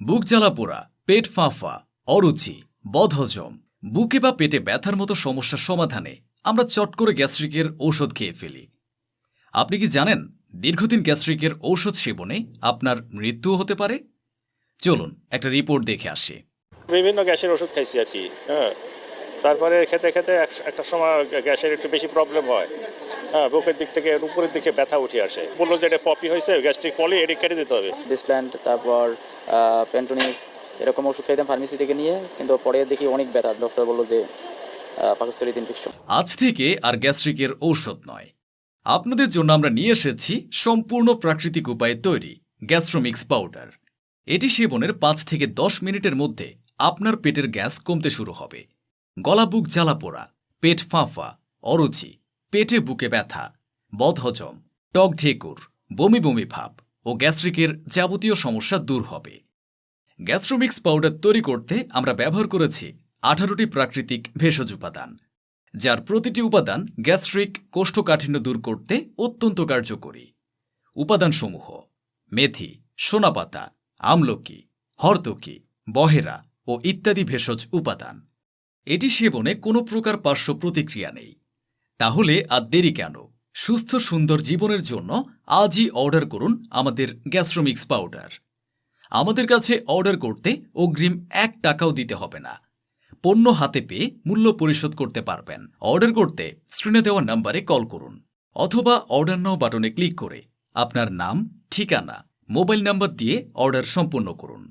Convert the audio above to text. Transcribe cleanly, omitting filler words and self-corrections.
বুক জ্বালা পোড়া, পেট ফাঁফা, অরুচি, বদহজম, বুকে বা পেটে ব্যথার মতো সমস্যার সমাধানে আমরা চট করে গ্যাস্ট্রিকের ঔষধ খেয়ে ফেলি। আপনি কি জানেন দীর্ঘদিন গ্যাস্ট্রিকের ঔষধ সেবনে আপনার মৃত্যুও হতে পারে? চলুন একটা রিপোর্ট দেখে আসি। বিভিন্ন গ্যাসের ওষুধ খাইছি আর কি। হ্যাঁ, তারপরে খেতে খেতে একটা সময় গ্যাসের একটু বেশি প্রবলেম হয়। হ্যাঁ, বুকের দিক থেকে উপরের দিকে ব্যথা উঠে আসে। বললো যে এটা পপি হয়েছে, গ্যাস্ট্রিক পলি, এটি কেটে দিতে হবে। ডিসল্যান্ড, তারপর পেন্টোনিক্স, এরকম ওষুধ খাইতাম ফার্মেসি থেকে নিয়ে, কিন্তু পরে দেখি অনেক ব্যথা। ডক্টর বললো যে পাকস্থলীতে ইনফেকশন। আজ থেকে আর গ্যাস্ট্রিকের ঔষধ নয়, আপনাদের জন্য আমরা নিয়ে এসেছি সম্পূর্ণ প্রাকৃতিক উপায়ে তৈরি গ্যাস্ট্রোমিক্স পাউডার। এটি সেবনের 5 থেকে 10 মিনিটের মধ্যে আপনার পেটের গ্যাস কমতে শুরু হবে। গলা বুক জ্বালা পোড়া, পেট ফাঁফা, অরুচি, পেটে বুকে ব্যথা, বদহজম, টক ঢেকুর, বমি বমি ভাব ও গ্যাস্ট্রিকের যাবতীয় সমস্যা দূর হবে। গ্যাস্ট্রোমিক্স পাউডার তৈরি করতে আমরা ব্যবহার করেছি 18টি প্রাকৃতিক ভেষজ উপাদান, যার প্রতিটি উপাদান গ্যাস্ট্রিক কোষ্ঠকাঠিন্য দূর করতে অত্যন্ত কার্যকরী। উপাদানসমূহ: মেথি, সোনাপাতা, আমলকি, হরতকি, বহেরা ও ইত্যাদি ভেষজ উপাদান। এটি সেবনে কোনো প্রকার পার্শ্ব প্রতিক্রিয়া নেই। তাহলে আর দেরি কেন? সুস্থ সুন্দর জীবনের জন্য আজই অর্ডার করুন আমাদের গ্যাস্ট্রোমিক্স পাউডার। আমাদের কাছে অর্ডার করতে অগ্রিম 1 টাকাও দিতে হবে না। পণ্য হাতে পেয়ে মূল্য পরিশোধ করতে পারবেন। অর্ডার করতে স্ক্রিনে দেওয়া নম্বরে কল করুন অথবা অর্ডার নাও বাটনে ক্লিক করে আপনার নাম, ঠিকানা, মোবাইল নাম্বার দিয়ে অর্ডার সম্পূর্ণ করুন।